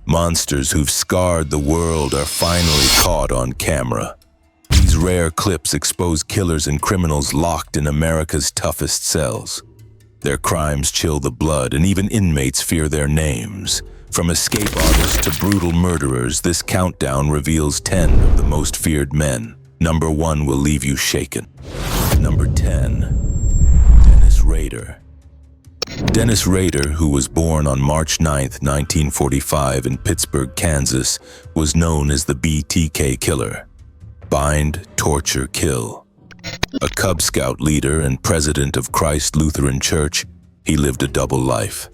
Monsters who've scarred the world are finally caught on camera. These rare clips expose killers and criminals locked in America's toughest cells. Their crimes chill the blood, and even inmates fear their names. From escape artists to brutal murderers, this countdown reveals 10 of the most feared men. Number 1 will leave you shaken. Number 10, Dennis Rader. Dennis Rader, who was born on March 9, 1945 in Pittsburgh, Kansas, was known as the BTK Killer. Bind, torture, kill. A Cub Scout leader and president of Christ Lutheran Church, he lived a double life.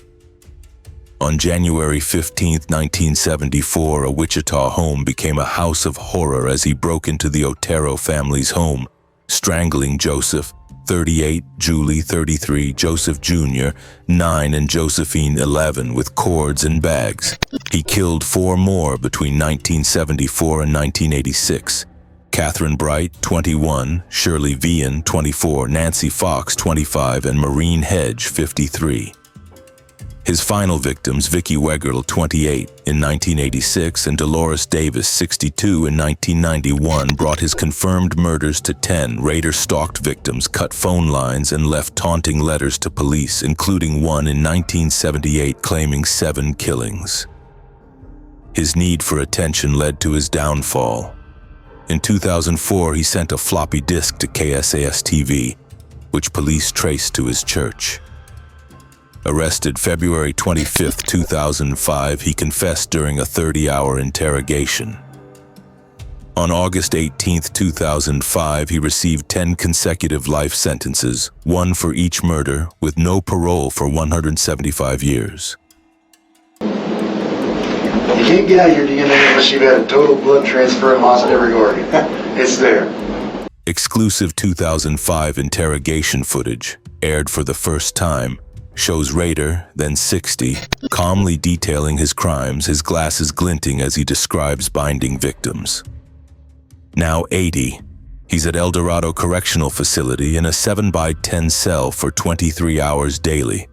On January 15, 1974, a Wichita home became a house of horror as he broke into the Otero family's home, strangling Joseph, 38, Julie, 33, Joseph Jr., 9, and Josephine, 11, with cords and bags. He killed 4 more between 1974 and 1986. Catherine Bright, 21, Shirley Vian, 24, Nancy Fox, 25, and Maureen Hedge, 53. His final victims, Vicki Wegerle, 28, in 1986, and Dolores Davis, 62, in 1991, brought his confirmed murders to 10. Rader stalked victims, cut phone lines, and left taunting letters to police, including one in 1978 claiming 7 killings. His need for attention led to his downfall. In 2004, he sent a floppy disk to KSAS-TV, which police traced to his church. Arrested February 25, 2005, he confessed during a 30-hour interrogation. On August 18, 2005, he received 10 consecutive life sentences, 1 for each murder, with no parole for 175 years. You can't get out your DNA unless you've had a total blood transfer and lost every organ. It's there. Exclusive 2005 interrogation footage, aired for the first time, shows Rader, then 60, calmly detailing his crimes, his glasses glinting as he describes binding victims. Now 80, he's at El Dorado Correctional Facility in a 7x10 cell for 23 hours daily.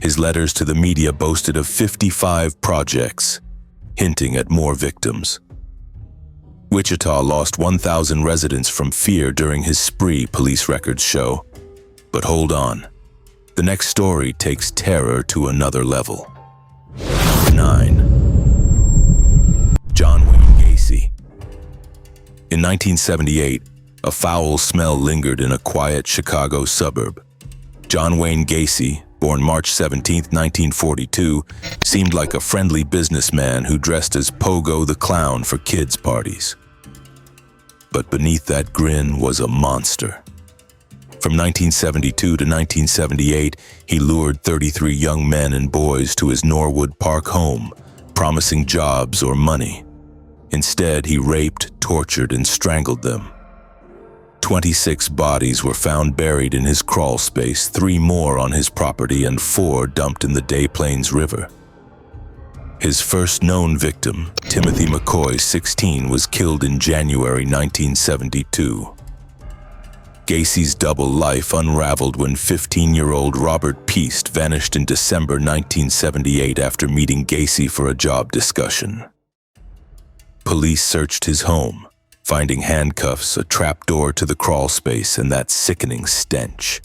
His letters to the media boasted of 55 projects, hinting at more victims. Wichita lost 1,000 residents from fear during his spree, police records show. But hold on. The next story takes terror to another level. 9. John Wayne Gacy. In 1978, a foul smell lingered in a quiet Chicago suburb. John Wayne Gacy, born March 17, 1942, seemed like a friendly businessman who dressed as Pogo the Clown for kids' parties. But beneath that grin was a monster. From 1972 to 1978, he lured 33 young men and boys to his Norwood Park home, promising jobs or money. Instead, he raped, tortured, and strangled them. 26 bodies were found buried in his crawl space, 3 more on his property, and 4 dumped in the Des Plaines River. His first known victim, Timothy McCoy, 16, was killed in January 1972. Gacy's double life unraveled when 15-year-old Robert Piest vanished in December 1978 after meeting Gacy for a job discussion. Police searched his home, finding handcuffs, a trapdoor to the crawl space, and that sickening stench.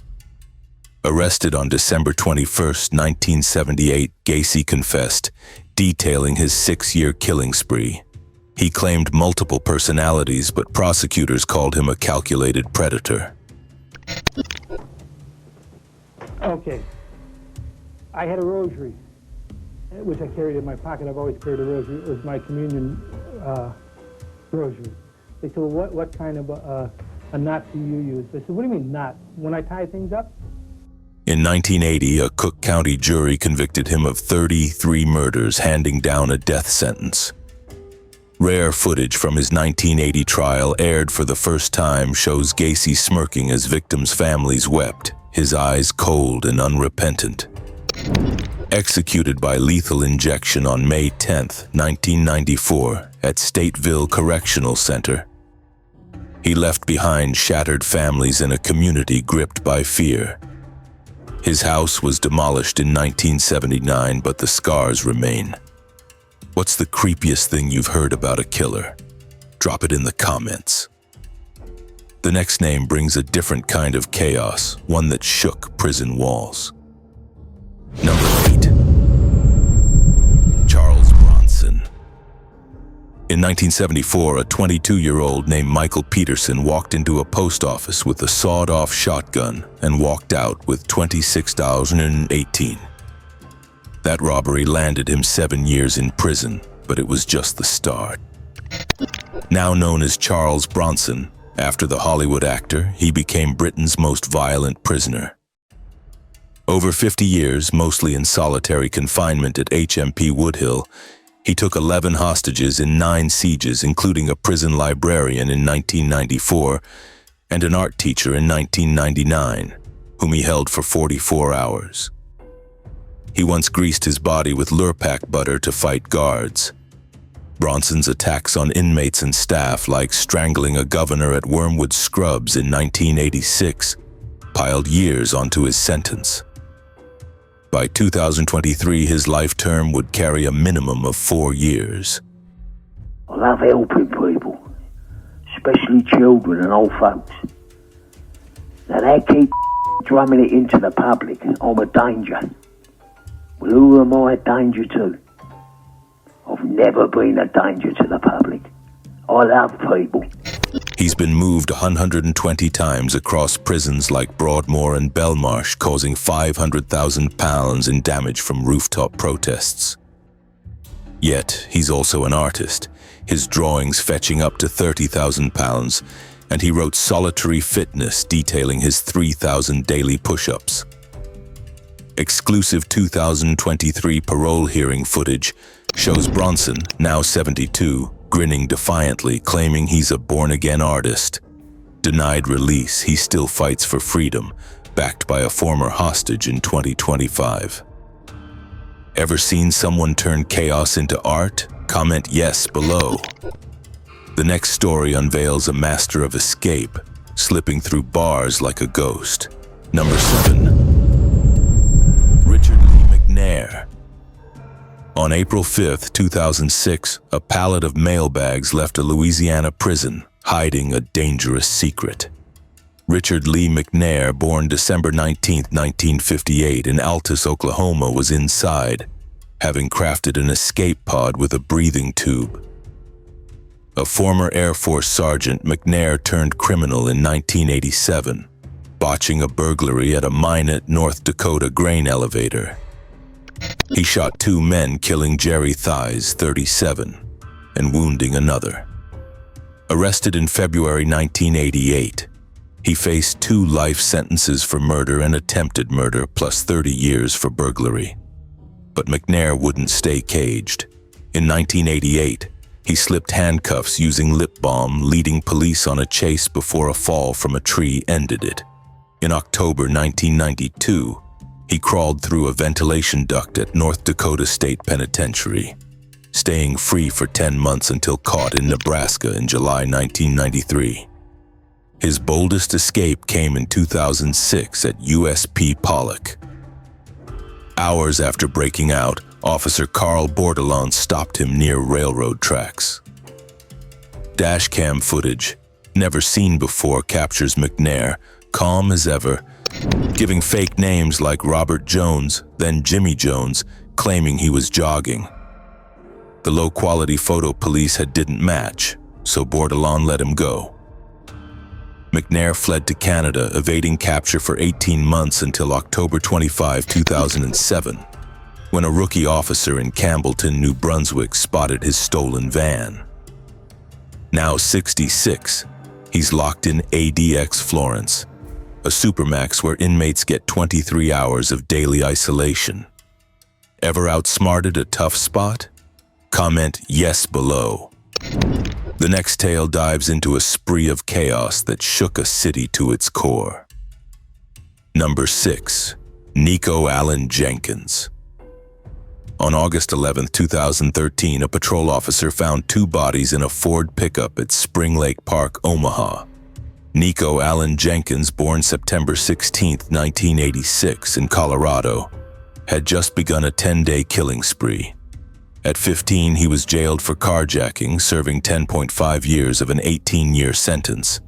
Arrested on December 21, 1978, Gacy confessed, detailing his 6-year killing spree. He claimed multiple personalities, but prosecutors called him a calculated predator. Okay. I had a rosary, which I carried in my pocket. I've always carried a rosary. It was my communion rosary. They said, well, what kind of a knot do you use? I said, what do you mean knot? When I tie things up? In 1980, a Cook County jury convicted him of 33 murders, handing down a death sentence. Rare footage from his 1980 trial, aired for the first time, shows Gacy smirking as victims' families wept, his eyes cold and unrepentant. Executed by lethal injection on May 10, 1994, at Stateville Correctional Center. He left behind shattered families in a community gripped by fear. His house was demolished in 1979, but the scars remain. What's the creepiest thing you've heard about a killer? Drop it in the comments. The next name brings a different kind of chaos, one that shook prison walls. Number 8. Charles Bronson. In 1974, a 22-year-old named Michael Peterson walked into a post office with a sawed-off shotgun and walked out with $26,018. That robbery landed him 7 years in prison, but it was just the start. Now known as Charles Bronson, after the Hollywood actor, he became Britain's most violent prisoner. Over 50 years, mostly in solitary confinement at HMP Woodhill, he took 11 hostages in 9 sieges, including a prison librarian in 1994 and an art teacher in 1999, whom he held for 44 hours. He once greased his body with Lurpak butter to fight guards. Bronson's attacks on inmates and staff, like strangling a governor at Wormwood Scrubs in 1986, piled years onto his sentence. By 2023, his life term would carry a minimum of 4 years. I love helping people, especially children and old folks. Now they keep drumming it into the public. I'm a danger. Well, who am I a danger to? I've never been a danger to the public. I love people. He's been moved 120 times across prisons like Broadmoor and Belmarsh, causing £500,000 in damage from rooftop protests. Yet, he's also an artist, his drawings fetching up to £30,000, and he wrote Solitary Fitness detailing his 3,000 daily push-ups. Exclusive 2023 parole hearing footage shows Bronson, now 72, grinning defiantly, claiming he's a born-again artist. Denied release, he still fights for freedom, backed by a former hostage in 2025. Ever seen someone turn chaos into art? Comment yes below. The next story unveils a master of escape, slipping through bars like a ghost. Number 7. Richard Lee McNair. On April 5, 2006, a pallet of mailbags left a Louisiana prison, hiding a dangerous secret. Richard Lee McNair, born December 19, 1958, in Altus, Oklahoma, was inside, having crafted an escape pod with a breathing tube. A former Air Force sergeant, McNair turned criminal in 1987, botching a burglary at a Minot, North Dakota grain elevator. He shot 2 men, killing Jerry Thies, 37, and wounding another. Arrested in February 1988, he faced 2 life sentences for murder and attempted murder, plus 30 years for burglary. But McNair wouldn't stay caged. In 1988, he slipped handcuffs using lip balm, leading police on a chase before a fall from a tree ended it. In October 1992, he crawled through a ventilation duct at North Dakota State Penitentiary, staying free for 10 months until caught in Nebraska in July 1993. His boldest escape came in 2006 at USP Pollock. Hours after breaking out, Officer Carl Bordelon stopped him near railroad tracks. Dashcam footage, never seen before, captures McNair, calm as ever, giving fake names like Robert Jones, then Jimmy Jones, claiming he was jogging. The low-quality photo police didn't match, so Bordelon let him go. McNair fled to Canada, evading capture for 18 months until October 25, 2007, when a rookie officer in Campbellton, New Brunswick, spotted his stolen van. Now 66, he's locked in ADX Florence, a supermax where inmates get 23 hours of daily isolation. Ever outsmarted a tough spot? Comment yes below. The next tale dives into a spree of chaos that shook a city to its core. Number 6. Nico Allen Jenkins. On August 11, 2013, a patrol officer found 2 bodies in a Ford pickup at Spring Lake Park, Omaha. Nico Allen Jenkins, born September 16, 1986, in Colorado, had just begun a 10-day killing spree. At 15, he was jailed for carjacking, serving 10.5 years of an 18-year sentence.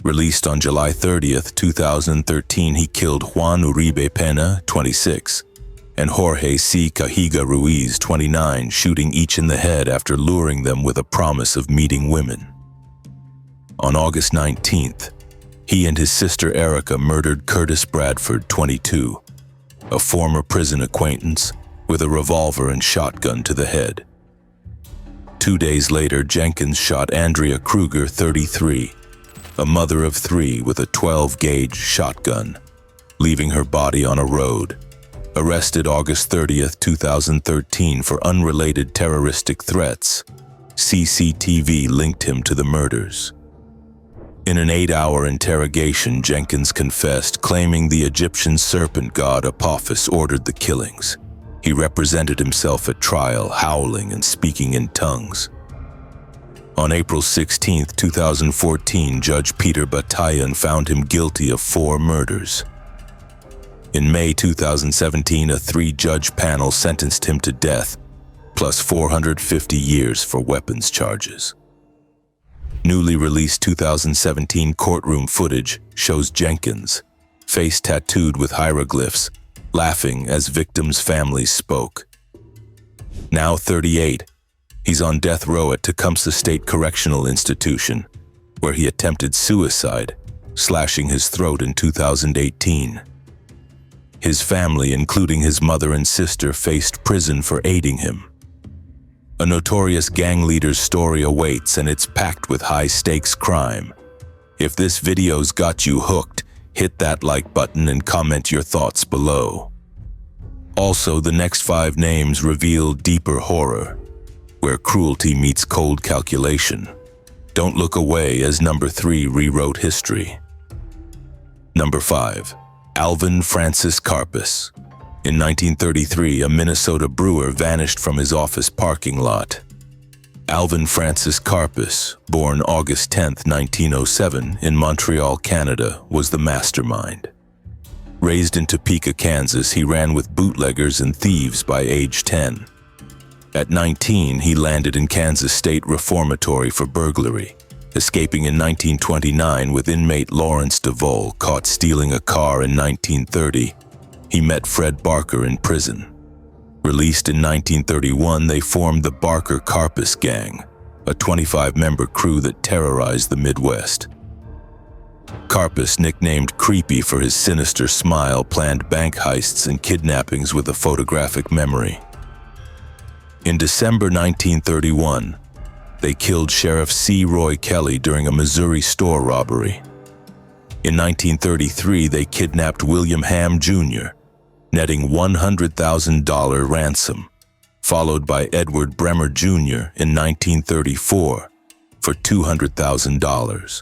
Released on July 30th, 2013, he killed Juan Uribe Pena, 26, and Jorge C. Cajiga Ruiz, 29, shooting each in the head after luring them with a promise of meeting women. On August 19th, he and his sister Erica murdered Curtis Bradford, 22, a former prison acquaintance, with a revolver and shotgun to the head. 2 days later, Jenkins shot Andrea Kruger, 33, a mother of 3 with a 12-gauge shotgun, leaving her body on a road. Arrested August 30th, 2013 for unrelated terroristic threats, CCTV linked him to the murders. In an 8-hour interrogation, Jenkins confessed, claiming the Egyptian serpent god Apophis ordered the killings. He represented himself at trial, howling and speaking in tongues. On April 16, 2014, Judge Peter Batayan found him guilty of 4 murders. In May 2017, a 3-judge panel sentenced him to death, plus 450 years for weapons charges. Newly released 2017 courtroom footage shows Jenkins, face tattooed with hieroglyphs, laughing as victims' families spoke. Now 38, he's on death row at Tecumseh State Correctional Institution, where he attempted suicide, slashing his throat in 2018. His family, including his mother and sister, faced prison for aiding him. A notorious gang leader's story awaits, and it's packed with high-stakes crime. If this video's got you hooked, hit that like button and comment your thoughts below. Also, the next 5 names reveal deeper horror, where cruelty meets cold calculation. Don't look away, as number 3 rewrote history. Number 5. Alvin Francis Karpis. In 1933, a Minnesota brewer vanished from his office parking lot. Alvin Francis Karpis, born August 10, 1907, in Montreal, Canada, was the mastermind. Raised in Topeka, Kansas, he ran with bootleggers and thieves by age 10. At 19, he landed in Kansas State Reformatory for burglary, escaping in 1929 with inmate Lawrence DeVole, caught stealing a car in 1930. He met Fred Barker in prison. Released in 1931, they formed the Barker Karpis Gang, a 25-member crew that terrorized the Midwest. Karpis, nicknamed Creepy for his sinister smile, planned bank heists and kidnappings with a photographic memory. In December 1931, they killed Sheriff C. Roy Kelly during a Missouri store robbery. In 1933, they kidnapped William Ham Jr., netting $100,000 ransom, followed by Edward Bremer Jr. in 1934 for $200,000.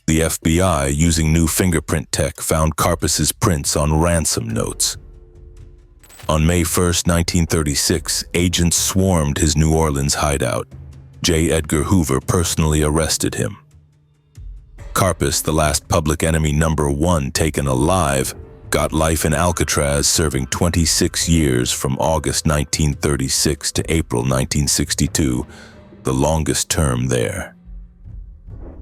The FBI, using new fingerprint tech, found Karpas's prints on ransom notes. On May 1, 1936, agents swarmed his New Orleans hideout. J. Edgar Hoover personally arrested him. Karpis, the last public enemy number 1 taken alive, got life in Alcatraz, serving 26 years from August 1936 to April 1962, the longest term there.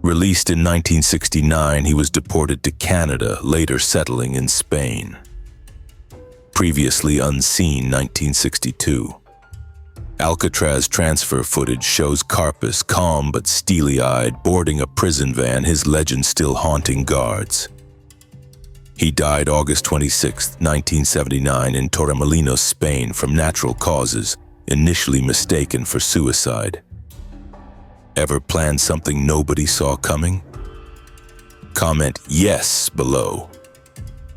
Released in 1969, he was deported to Canada, later settling in Spain. Previously unseen, 1962. Alcatraz transfer footage shows Karpis, calm but steely-eyed, boarding a prison van, his legend still haunting guards. He died August 26, 1979 in Torremolinos, Spain, from natural causes, initially mistaken for suicide. Ever planned something nobody saw coming? Comment yes below.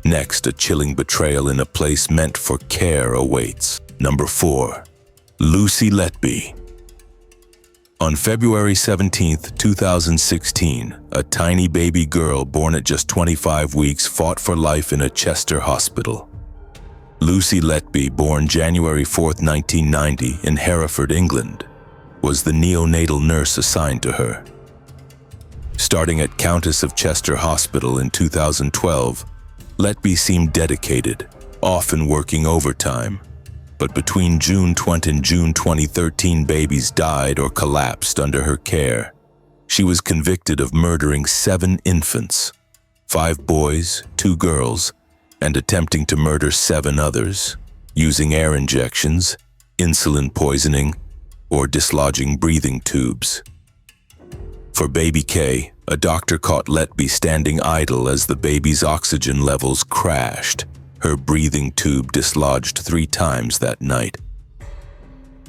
Next, a chilling betrayal in a place meant for care awaits. Number 4. Lucy Letby. On February 17, 2016, a tiny baby girl born at just 25 weeks fought for life in a Chester hospital. Lucy Letby, born January 4, 1990, in Hereford, England, was the neonatal nurse assigned to her. Starting at Countess of Chester Hospital in 2012, Letby seemed dedicated, often working overtime, but between June 20 and June 2013, babies died or collapsed under her care. She was convicted of murdering 7 infants, 5 boys, 2 girls, and attempting to murder 7 others, using air injections, insulin poisoning, or dislodging breathing tubes. For baby K, a doctor caught Letby standing idle as the baby's oxygen levels crashed. Her breathing tube dislodged 3 times that night.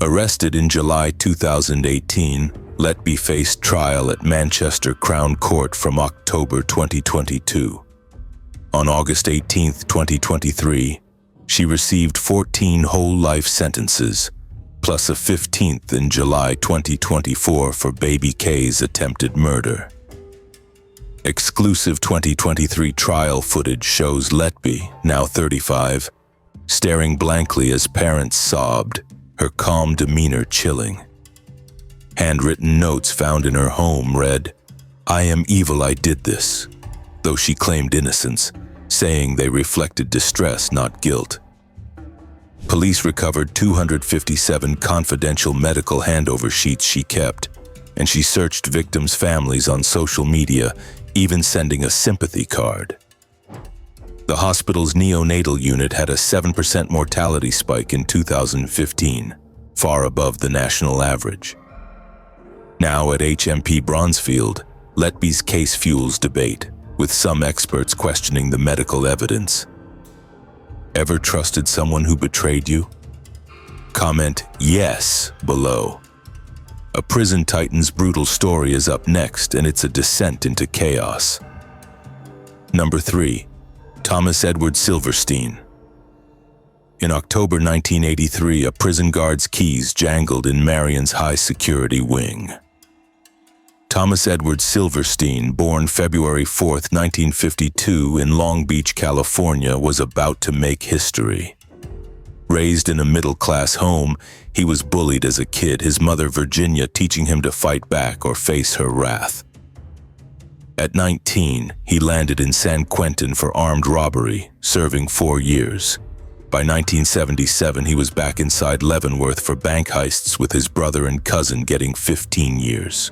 Arrested in July 2018, Letby faced trial at Manchester Crown Court from October 2022. On August 18, 2023, she received 14 whole life sentences, plus a 15th in July 2024 for baby K's attempted murder. Exclusive 2023 trial footage shows Letby, now 35, staring blankly as parents sobbed, her calm demeanor chilling. Handwritten notes found in her home read, "I am evil, I did this," though she claimed innocence, saying they reflected distress, not guilt. Police recovered 257 confidential medical handover sheets she kept, and she searched victims' families on social media, even sending a sympathy card. The hospital's neonatal unit had a 7% mortality spike in 2015, far above the national average. Now at HMP Bronzefield, Letby's case fuels debate, with some experts questioning the medical evidence. Ever trusted someone who betrayed you? Comment yes below. A prison titan's brutal story is up next, and it's a descent into chaos. Number 3. Thomas Edward Silverstein. In October 1983, a prison guard's keys jangled in Marion's high-security wing. Thomas Edward Silverstein, born February 4, 1952 in Long Beach, California, was about to make history. Raised in a middle-class home, he was bullied as a kid, his mother Virginia teaching him to fight back or face her wrath. At 19, he landed in San Quentin for armed robbery, serving 4 years. By 1977, he was back inside Leavenworth for bank heists, with his brother and cousin getting 15 years.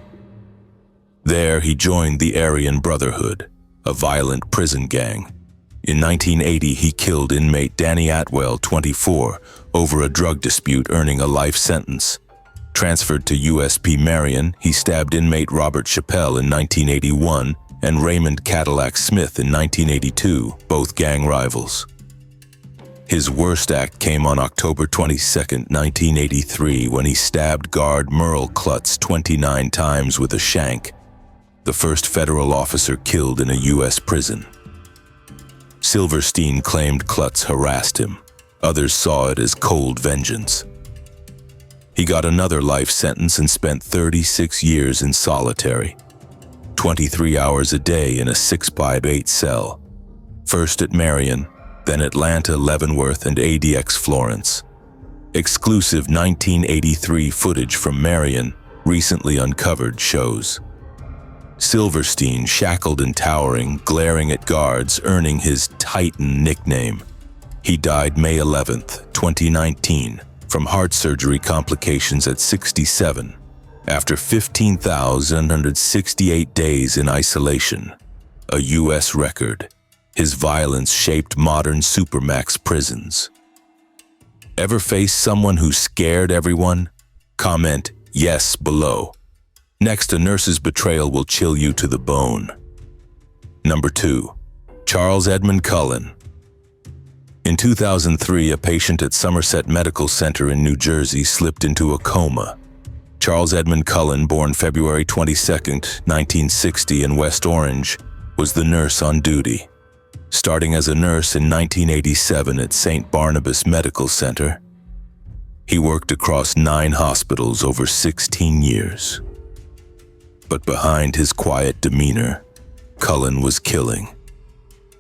There, he joined the Aryan Brotherhood, a violent prison gang. In 1980, he killed inmate Danny Atwell, 24, over a drug dispute, earning a life sentence. Transferred to USP Marion, he stabbed inmate Robert Chappelle in 1981 and Raymond Cadillac Smith in 1982, both gang rivals. His worst act came on October 22, 1983, when he stabbed guard Merle Klutz 29 times with a shank, the first federal officer killed in a U.S. prison. Silverstein claimed Klutz harassed him. Others saw it as cold vengeance. He got another life sentence and spent 36 years in solitary, 23 hours a day in a 6x8 cell, first at Marion, then Atlanta, Leavenworth, and ADX Florence. Exclusive 1983 footage from Marion, recently uncovered, shows Silverstein shackled and towering, glaring at guards, earning his Titan nickname. He died May 11, 2019, from heart surgery complications at 67, after 15,168 days in isolation, a U.S. record. His violence shaped modern supermax prisons. Ever faced someone who scared everyone? Comment yes below. Next, a nurse's betrayal will chill you to the bone. Number 2. Charles Edmund Cullen. In 2003, a patient at Somerset Medical Center in New Jersey slipped into a coma. Charles Edmund Cullen, born February 22, 1960 in West Orange, was the nurse on duty. Starting as a nurse in 1987 at St. Barnabas Medical Center, he worked across 9 hospitals over 16 years. But behind his quiet demeanor, Cullen was killing.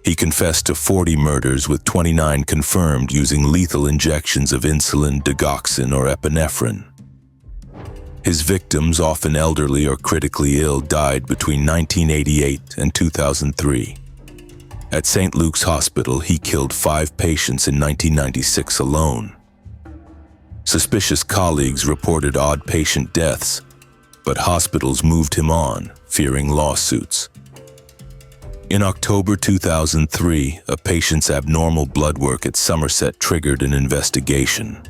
He confessed to 40 murders, with 29 confirmed using lethal injections of insulin, digoxin, or epinephrine. His victims, often elderly or critically ill, died between 1988 and 2003. At St. Luke's Hospital, he killed 5 patients in 1996 alone. Suspicious colleagues reported odd patient deaths, but hospitals moved him on, fearing lawsuits. In October 2003, a patient's abnormal blood work at Somerset triggered an investigation.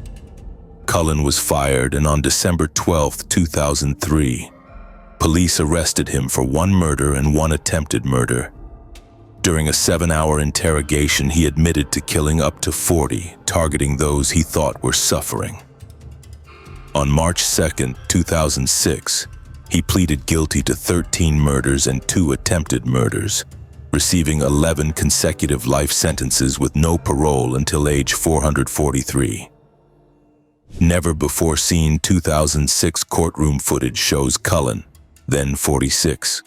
Cullen was fired, and on December 12, 2003, police arrested him for 1 murder and 1 attempted murder. During a 7-hour interrogation, he admitted to killing up to 40, targeting those he thought were suffering. On March 2, 2006, he pleaded guilty to 13 murders and 2 attempted murders, receiving 11 consecutive life sentences with no parole until age 443. Never-before-seen 2006 courtroom footage shows Cullen, then 46,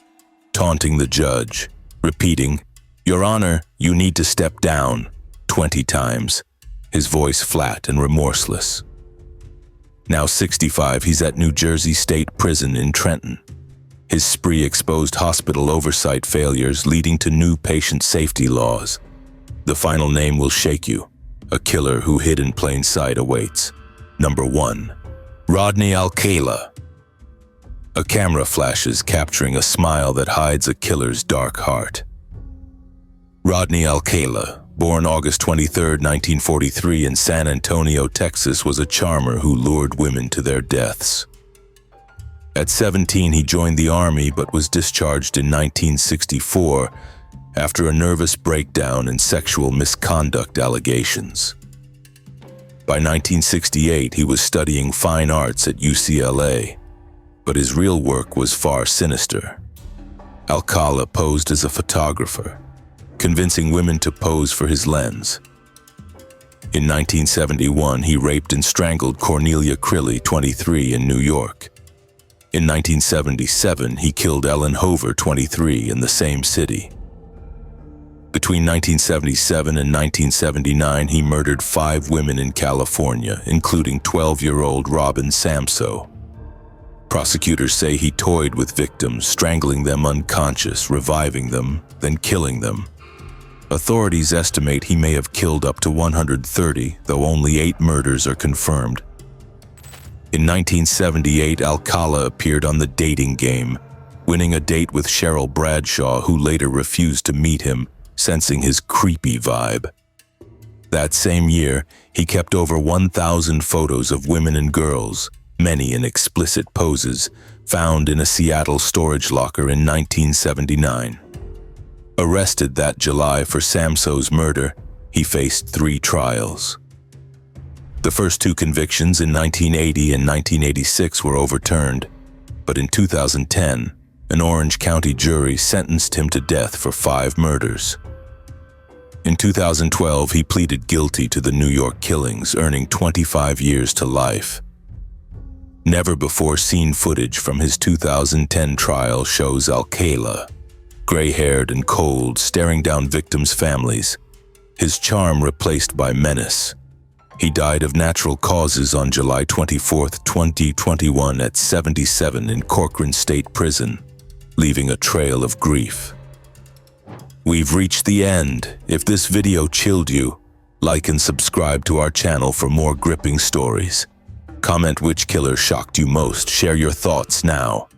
taunting the judge, repeating, "Your Honor, you need to step down," 20 times, his voice flat and remorseless. Now 65, he's at New Jersey State Prison in Trenton. His spree exposed hospital oversight failures, leading to new patient safety laws. The final name will shake you. A killer who hid in plain sight awaits. Number 1. Rodney Alcala. A camera flashes, capturing a smile that hides a killer's dark heart. Rodney Alcala, born August 23, 1943 in San Antonio, Texas, was a charmer who lured women to their deaths. At 17, he joined the Army but was discharged in 1964 after a nervous breakdown and sexual misconduct allegations. By 1968, he was studying fine arts at UCLA, but his real work was far sinister. Alcala posed as a photographer, convincing women to pose for his lens. In 1971, he raped and strangled Cornelia Crilly, 23, in New York. In 1977, he killed Ellen Hover, 23, in the same city. Between 1977 and 1979, he murdered 5 women in California, including 12-year-old Robin Samso. Prosecutors say he toyed with victims, strangling them unconscious, reviving them, then killing them. Authorities estimate he may have killed up to 130, though only 8 murders are confirmed. In 1978, Alcala appeared on The Dating Game, winning a date with Cheryl Bradshaw, who later refused to meet him, sensing his creepy vibe. That same year, he kept over 1,000 photos of women and girls, many in explicit poses, found in a Seattle storage locker in 1979. Arrested that July for Samso's murder, he faced 3 trials. The first 2 convictions in 1980 and 1986 were overturned, but in 2010, an Orange County jury sentenced him to death for 5 murders. In 2012, he pleaded guilty to the New York killings, earning 25 years to life. Never-before-seen footage from his 2010 trial shows Alcala, gray-haired and cold, staring down victims' families, his charm replaced by menace. He died of natural causes on July 24, 2021 at 77 in Corcoran State Prison, leaving a trail of grief. We've reached the end. If this video chilled you, like and subscribe to our channel for more gripping stories. Comment which killer shocked you most. Share your thoughts now.